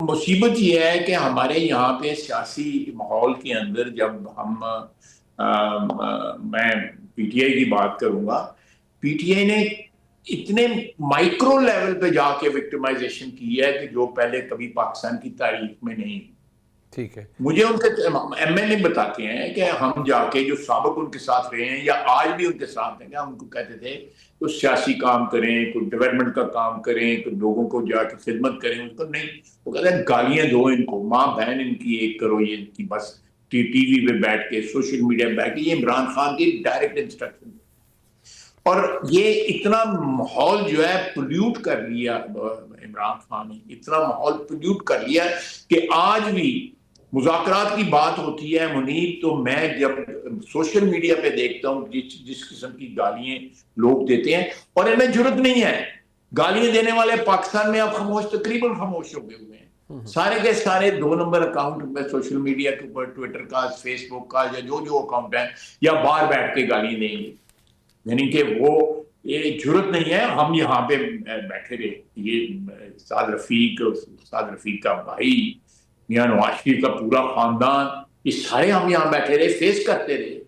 مصیبت یہ ہے کہ ہمارے یہاں پہ سیاسی ماحول کے اندر جب ہم میں پی ٹی آئی کی بات کروں گا، پی ٹی آئی نے اتنے مائکرو لیول پہ جا کے وکٹمائزیشن کی ہے کہ جو پہلے کبھی پاکستان کی تاریخ میں نہیں. ٹھیک ہے. مجھے ان کے ایم ایل اے بتاتے ہیں کہ ہم جا کے جو سابق ان کے ساتھ رہے ہیں یا آج بھی ان کے ساتھ ہیں، ہم ان کو کہتے تھے کوئی سیاسی کام کریں، کوئی ڈیولپمنٹ کا کام کریں، کوئی لوگوں کو جا کے خدمت کریں. ان کو نہیں، وہ کہتے ہیں گالیاں دو ان کو، ماں بہن ان کی ایک کرو، یہ ان کی بس ٹی وی پہ بیٹھ کے سوشل میڈیا پہ بیٹھ کے. یہ عمران خان کی ڈائریکٹ انسٹرکشن. اور یہ اتنا ماحول جو ہے پولیوٹ کر لیا عمران خان نے، اتنا ماحول پولیوٹ کر لیا کہ آج بھی مذاکرات کی بات ہوتی ہے منیب، تو میں جب سوشل میڈیا پہ دیکھتا ہوں جس قسم کی گالیاں لوگ دیتے ہیں، اور ان میں جرت نہیں ہے. گالیاں دینے والے پاکستان میں اب خاموش، تقریباً خاموش ہو گئے ہوئے ہیں. سارے کے سارے 2 نمبر اکاؤنٹ میں سوشل میڈیا کے اوپر، ٹویٹر کا، فیس بک کا، یا جو اکاؤنٹ ہے، یا باہر بیٹھ کے گالی دیں گے. یعنی کہ وہ یہ جرت نہیں ہے. ہم یہاں پہ بیٹھے رہے، یہ استاد رفیق کا بھائی، میاں نواز شریف کا پورا خاندان، یہ سارے ہم یہاں بیٹھے رہے، فیس کرتے رہے.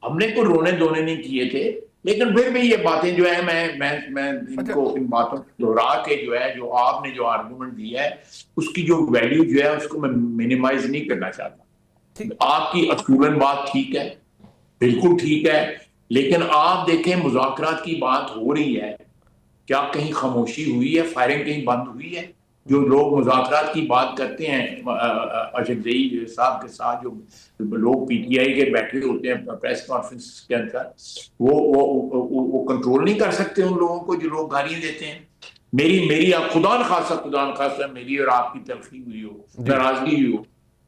ہم نے کوئی رونے دھونے نہیں کیے تھے. لیکن پھر بھی یہ باتیں جو ہے میں ان کو ان باتوں کو دہرا کے جو ہے، جو آپ نے جو آرگومنٹ دیا ہے، اس کی جو ویلیو جو ہے اس کو میں مینیمائز نہیں کرنا چاہتا. آپ کی اصولاً بات ٹھیک ہے، بالکل ٹھیک ہے، لیکن آپ دیکھیں مذاکرات کی بات ہو رہی ہے، کیا کہیں خاموشی ہوئی ہے؟ فائرنگ کہیں بند ہوئی ہے؟ جو لوگ مذاکرات کی بات کرتے ہیں اشرف صاحب کے ساتھ، جو لوگ پی ٹی آئی کے بیٹھے ہوتے ہیں پریس کانفرنس کے اندر، وہ کنٹرول نہیں کر سکتے ان لوگوں کو جو لوگ گالیاں دیتے ہیں. میری خدا نخواستہ میری اور آپ کی تلخی ہوئی ہو، ناراضگی ہوئی ہو،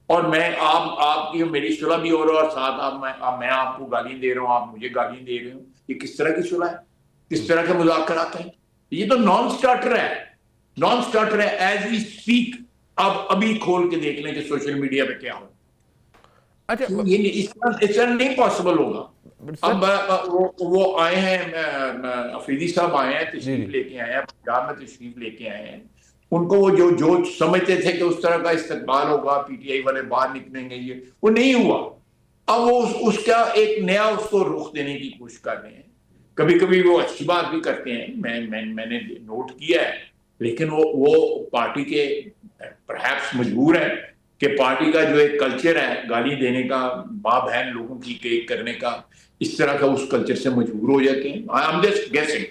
اور میں آپ کی میری صلح بھی ہو رہا ہے، اور ساتھ میں آپ کو گالیاں دے رہا ہوں، آپ مجھے گالیاں دے رہے ہوں. یہ کس طرح کی صلح ہے؟ کس طرح کے مذاکرات ہیں؟ یہ تو نان سٹارٹر ہے ایز وی اسپیک. آپ ابھی کھول کے دیکھ لیں کہ سوشل میڈیا پہ کیا ہو. اس طرح نہیں پاسبل ہوگا. اب وہ آئے ہیں، افریدی صاحب آئے ہیں، تشریف لے کے آئے ہیں، پنجاب میں تشریف لے کے آئے ہیں. ان کو وہ جو سمجھتے تھے کہ اس طرح کا استقبال ہوگا، پی ٹی آئی والے باہر نکلیں گے، یہ وہ نہیں ہوا. اب وہ اس کا ایک نیا اس کو رخ دینے کی کوشش کر رہے ہیں. کبھی کبھی وہ اچھی بات بھی کرتے ہیں، میں نے نوٹ کیا ہے، لیکن وہ پارٹی کے پرہیپس مجبور ہیں کہ پارٹی کا جو ایک کلچر ہے گالی دینے کا، ماں بہن لوگوں کی کیک کرنے کا، اس طرح کا اس کلچر سے مجبور ہو جاتے ہیں. آئی ایم جسٹ گیسنگ،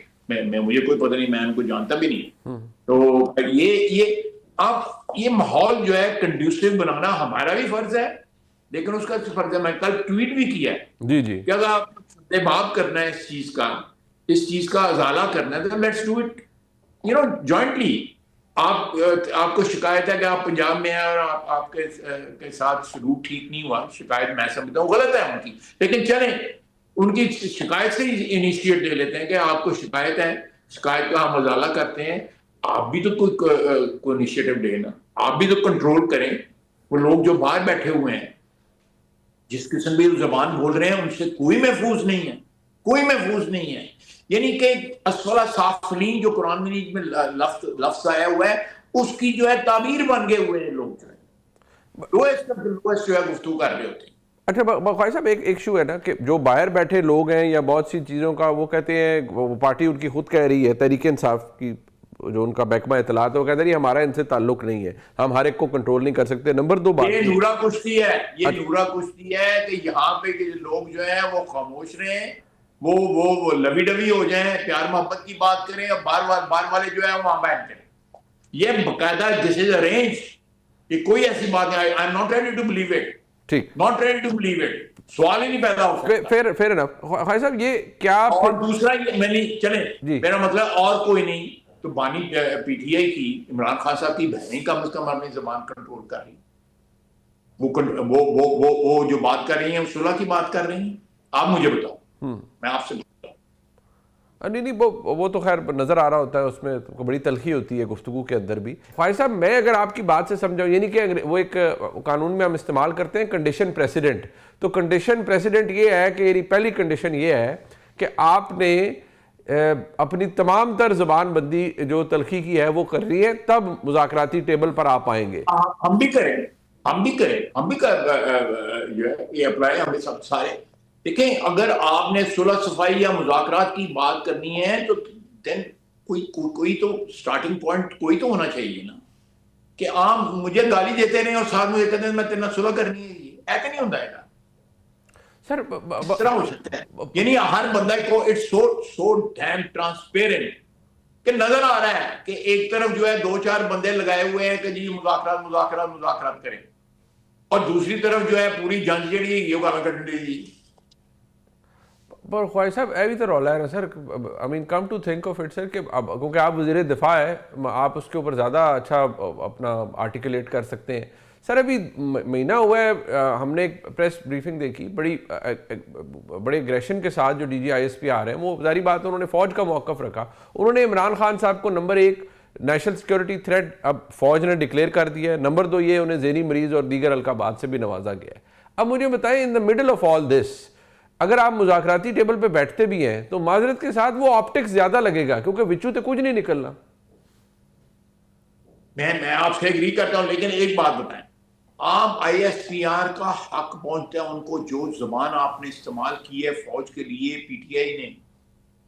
مجھے کوئی پتہ نہیں، میں ان کو جانتا بھی نہیں. تو یہ ماحول جو ہے کنڈیوسو بنانا ہمارا بھی فرض ہے، لیکن اس کا فرض ہے، میں کل ٹویٹ بھی کیا ہے کہ اگر آپ بات کرنا ہے اس چیز کا ازالہ کرنا ہے تو لیٹس ڈو اٹ جوائنٹلی. آپ کو شکایت ہے کہ آپ پنجاب میں ہیں اور آپ کے ساتھ سلوک ٹھیک نہیں ہوا، شکایت میں سمجھتا ہوں غلط ہے ان کی، لیکن چلیں ان کی شکایت سے انیشیٹ لے لیتے ہیں کہ آپ کو شکایت ہے، شکایت کا ہم ازالہ کرتے ہیں. آپ بھی تو کوئی انیشیٹو لیں نا، آپ بھی تو کنٹرول کریں. وہ لوگ جو باہر بیٹھے ہوئے ہیں، جس قسم کی زبان بول رہے ہیں، ان سے کوئی محفوظ نہیں ہے. یعنی کہ اسفل سافلین جو قرآن مجید میں لفظ آیا ہوا ہے، اس کی جو ہے تعبیر بن گئے ہوئے ہیں لوگ، جو ہے لویسٹ جو ہے گفتگو کر رہے ہوتے ہیں. اچھا خواجہ صاحب، ایک ایشو ہے نا کہ جو باہر بیٹھے لوگ ہیں یا بہت سی چیزوں کا وہ کہتے ہیں، وہ پارٹی ان کی خود کہہ رہی ہے، تحریک انصاف کی جو ان کا محکمہ اطلاعات ہے، وہ کہتے ہیں ہمارا ان سے تعلق نہیں ہے، ہم ہر ایک کو کنٹرول نہیں کر سکتے. نمبر 2 بات یہ نورا کشتی ہے کہ یہاں پہ لوگ جو ہیں وہ خاموش رہیں، وہ لوی ڈوی ہو جائیں، پیار محبت کی بات کریں، اور بار والے جو ہے وہاں بیٹھ کریں. یہ باقاعدہ دس از ارینج. یہ کوئی ایسی بات نہیں. I am not ready to believe it, ٹھیک، not ready to believe it. سوال ہی نہیں پیدا ہو سکتا. فیر انف. خواجہ صاحب یہ کیا اور دوسرا میں نہیں چلیں، جی میرا مطلب اور کوئی نہیں تو بانی پی ٹی آئی کی عمران خان صاحب کی بہنیں کم از کم اپنی زبان کنٹرول کر رہی، وہ جو بات کر رہی ہیں، صلح کی بات کر رہی ہیں. آپ مجھے بتاؤ، میں آپ سے بتاؤں. نہیں وہ تو خیر نظر آ رہا ہوتا ہے، اس میں بڑی تلخی ہوتی ہے گفتگو کے اندر بھی. خواجہ صاحب میں اگر آپ کی بات سے سمجھاؤں، یعنی کہ وہ ایک قانون میں ہم استعمال کرتے ہیں کنڈیشن پریسیڈنٹ. تو کنڈیشن پریسیڈنٹ یہ ہے کہ پہلی کنڈیشن یہ ہے کہ آپ نے اپنی تمام تر زبان بندی جو تلخی کی ہے وہ کر رہی ہے، تب مذاکراتی ٹیبل پر آپ آئیں گے. ہم بھی کریں جو ہے یہ اپلائی ہمیں سب سارے. دیکھیں اگر آپ نے صلح صفائی یا مذاکرات کی بات کرنی ہے تو دین کوئی تو سٹارٹنگ پوائنٹ کوئی تو ہونا چاہیے نا, کہ آپ مجھے گالی دیتے رہے اور ساتھ مجھے کہتے ہیں میں تیرے صلح کرنی ہے. ایسے نہیں ہوتا ہے سر اس طرح ہو سکتا ہے. یعنی ہر بندہ کو اٹس سو ڈیم ٹرانسپیرنٹ کہ نظر آ رہا ہے کہ ایک طرف جو ہے 2-4 بندے لگائے ہوئے ہیں کہ جی مذاکرات کریں, اور دوسری طرف جو ہے پوری جنگ جڑی ہے یہ گانا کرنے دی. پر خواہش صاحب اے بھی تو رولا ہے نا sir, I mean come to think of it sir, کہ اب کیونکہ آپ وزیر دفاع ہے, آپ اس کے اوپر زیادہ اچھا اپنا آرٹیکولیٹ کر سکتے ہیں. سر ابھی مہینہ ہوا ہے, ہم نے ایک پریس بریفنگ دیکھی, بڑے اگریشن کے ساتھ جو D G I S P آ رہے ہیں, وہ ظاہری بات ہے انہوں نے فوج کا موقف رکھا. انہوں نے عمران خان صاحب کو نمبر 1 نیشنل سیکورٹی تھریٹ اب فوج نے ڈکلیئر کر دیا ہے, نمبر 2 یہ انہیں ذہنی مریض اور دیگر القابات سے بھی نوازا گیا ہے. اب مجھے بتائیں ان دا مڈل آف آل دس, اگر آپ مذاکراتی ٹیبل پہ بیٹھتے بھی ہیں تو معذرت کے ساتھ وہ آپٹکس زیادہ لگے گا, کیونکہ وچو تو کچھ نہیں نکلنا. میں آپ سے ایگری کرتا ہوں, لیکن ایک بات بتائیں, آپ آئی ایس پی آر کا حق پہنچتا ہے ان کو. جو زبان آپ نے استعمال کی ہے فوج کے لیے پی ٹی آئی نے,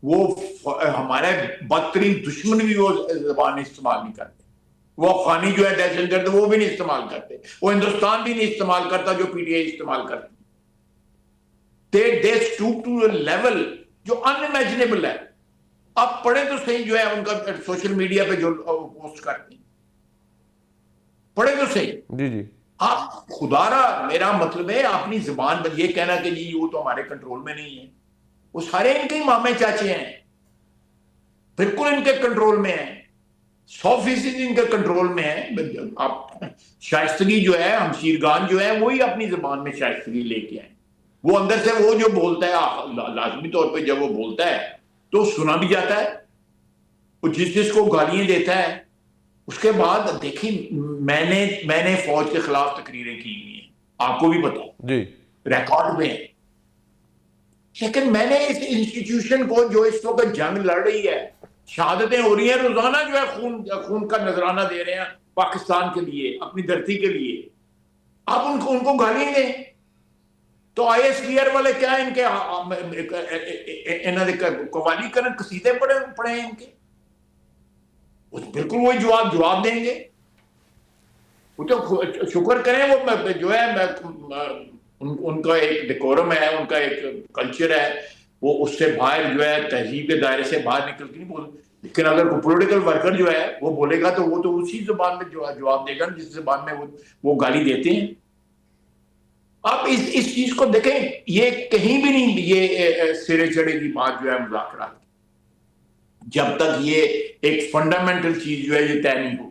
وہ ہمارے بدترین دشمن بھی وہ زبان استعمال نہیں کرتے. وہ افغانی جو ہے دہشت گرد وہ بھی نہیں استعمال کرتے, وہ ہندوستان بھی نہیں استعمال کرتا جو پی ٹی آئی استعمال کرتی. they stoop to a level جو unimaginable ہے. آپ پڑھیں تو صحیح جو ہے ان کا سوشل میڈیا پہ جو پوسٹ کرتے ہیں, پڑھیں تو صحیح. جی جی, آپ خدا را میرا مطلب ہے اپنی زبان پر یہ کہنا کہ جی وہ تو ہمارے کنٹرول میں نہیں ہے. وہ سارے ان کے مامے چاچے ہیں, بالکل ان کے کنٹرول میں ہیں, 100% ان کے کنٹرول میں ہیں. آپ شائستگی جو ہے, ہمشیرگان جو ہے, وہی اپنی زبان میں شائستگی لے کے آئیں. وہ اندر سے وہ جو بولتا ہے لازمی طور پہ جب وہ بولتا ہے تو سنا بھی جاتا ہے. وہ جس کو گالیاں دیتا ہے, اس کے بعد دیکھیں میں نے فوج کے خلاف تقریریں کی ہوئی ہیں, آپ کو بھی پتا جی ریکارڈ میں. لیکن میں نے اس انسٹیٹیوشن کو جو اس وقت جنگ لڑ رہی ہے, شہادتیں ہو رہی ہیں روزانہ, جو ہے خون کا نذرانہ دے رہے ہیں پاکستان کے لیے, اپنی دھرتی کے لیے, آپ ان کو گالیاں دیں تو آئی ایس پی آر والے کیا ان کے قوالی کرن قصیدے پڑھے ان کے, بالکل وہی جواب دیں گے. وہ تو شکر کریں, وہ جو ہے ان کا ایک ڈیکورم ہے, ان کا ایک کلچر ہے, وہ اس سے باہر جو ہے تہذیب کے دائرے سے باہر نکل کے نہیں بول. لیکن اگر کوئی پولیٹیکل ورکر جو ہے وہ بولے گا تو وہ تو اسی زبان میں جواب دے گا جس زبان میں وہ گالی دیتے ہیں. آپ اس چیز کو دیکھیں, یہ کہیں بھی نہیں یہ سرے چڑھے کی بات جو ہے مذاکرات, جب تک یہ ایک فنڈامنٹل چیز جو ہے یہ طے نہیں ہو.